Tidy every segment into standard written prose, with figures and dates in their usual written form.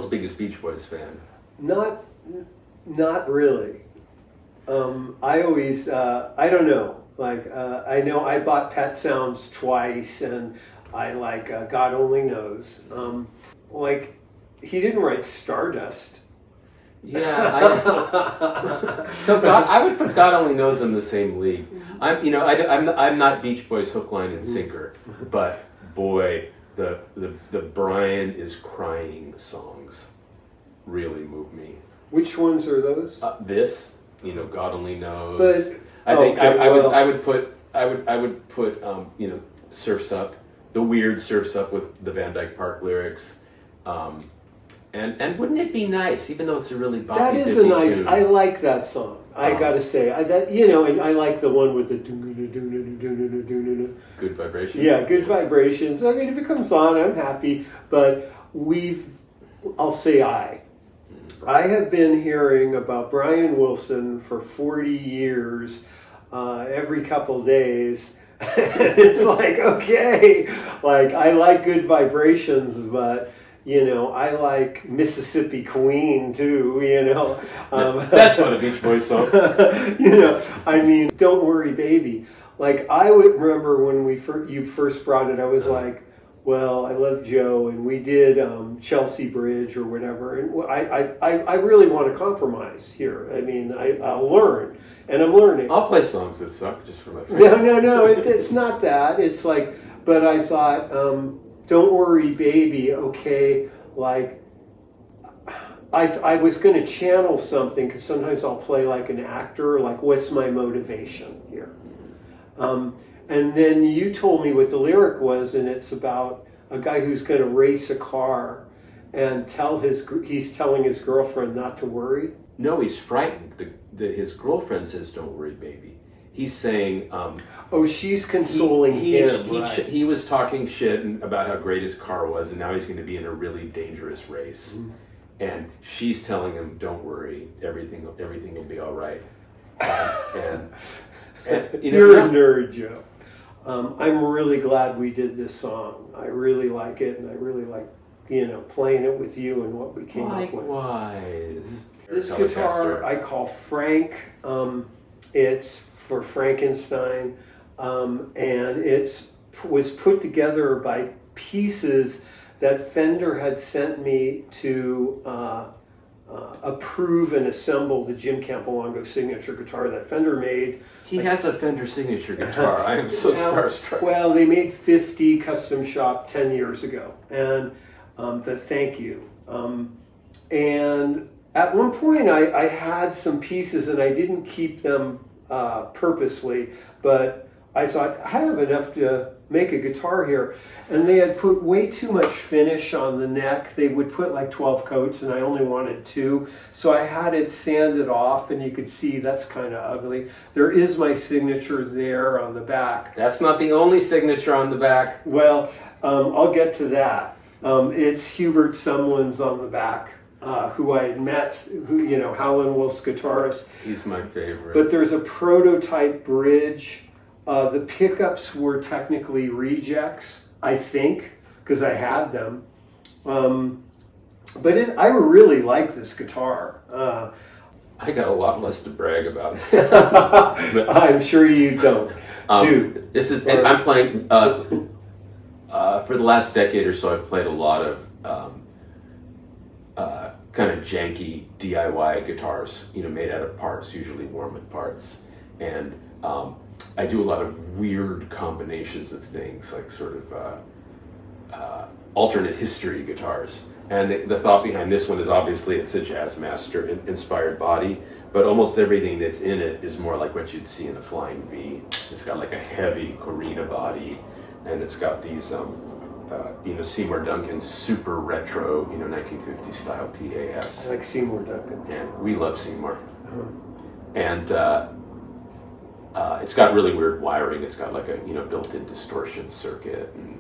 world's biggest Beach Boys fan? Not really. I always, I don't know. Like, I know I bought Pet Sounds twice, and I like God Only Knows. Like, he didn't write Stardust. Yeah, so I would put God Only Knows in the same league. I'm not Beach Boys hook, line, and sinker, but boy, the Brian is crying songs really move me. Which ones are those? This, God Only Knows. But I think okay, I would put Surf's Up, the weird Surf's Up with the Van Dyke Park lyrics. And wouldn't it be nice, even though it's a really boppy, that is a nice tune. I like that song. I gotta say, and I like the one with the Good Vibrations. Yeah, Good Vibrations. I mean, if it comes on, I'm happy. But I'll say I have been hearing about Brian Wilson for 40 years, every couple days. It's like, okay, like I like Good Vibrations, but I like Mississippi Queen too, That's not a Beach Boys song. I mean, Don't Worry Baby. Like, I would remember when you first brought it, I was like, well, I love Joe, and we did Chelsea Bridge or whatever, and I really want to compromise here. I mean, I'll learn, and I'm learning. I'll play songs that suck just for my friends. No, it's not that. It's like, but I thought, Don't Worry Baby, okay, like, I was going to channel something, because sometimes I'll play like an actor, like, what's my motivation here? And then you told me what the lyric was, and it's about a guy who's going to race a car and he's telling his girlfriend not to worry. No, he's frightened. His girlfriend says, "Don't worry, baby." He's saying, she's consoling him. Right. He was talking shit about how great his car was, and now he's going to be in a really dangerous race. Mm-hmm. And she's telling him, "Don't worry, everything will be all right." And you're a nerd, Joe. I'm really glad we did this song. I really like it, and I really like, playing it with you and what we came up with. Likewise. This guitar I call Frank. It's for Frankenstein, and it was put together by pieces that Fender had sent me to approve and assemble the Jim Campilongo signature guitar that Fender made. He has a Fender signature guitar. I am so starstruck. Well, they made 50 custom shop 10 years ago, and thank you. And at one point I had some pieces, and I didn't keep them purposely, but I thought I have enough to make a guitar here, and they had put way too much finish on the neck. They would put like 12 coats, and I only wanted 2, so I had it sanded off, and you could see that's kind of ugly. There is my signature there on the back. That's not the only signature on the back. Well, I'll get to that. It's Hubert Sumlin's on the back, who I had met, Howlin' Wolf's guitarist. He's my favorite. But there's a prototype bridge. The pickups were technically rejects, I think, because I had them. But I really like this guitar. I got a lot less to brag about. I'm sure you don't. Dude. I'm playing, for the last decade or so, I've played a lot of kind of janky DIY guitars, made out of parts, usually worn with parts. And I do a lot of weird combinations of things, like sort of alternate history guitars. And the thought behind this one is obviously it's a Jazz Master inspired body, but almost everything that's in it is more like what you'd see in a Flying V. It's got like a heavy Corina body, and it's got these Seymour Duncan super retro, 1950 style PAFs. I like Seymour Duncan. And we love Seymour. And it's got really weird wiring. It's got like a built-in distortion circuit, and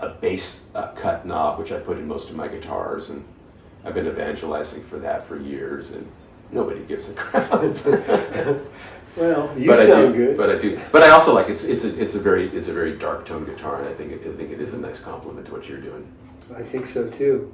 a bass cut knob, which I put in most of my guitars, and I've been evangelizing for that for years, and nobody gives a crap. Well, you sound good. But I also like it's a very dark tone guitar, and I think it is a nice compliment to what you're doing. I think so too.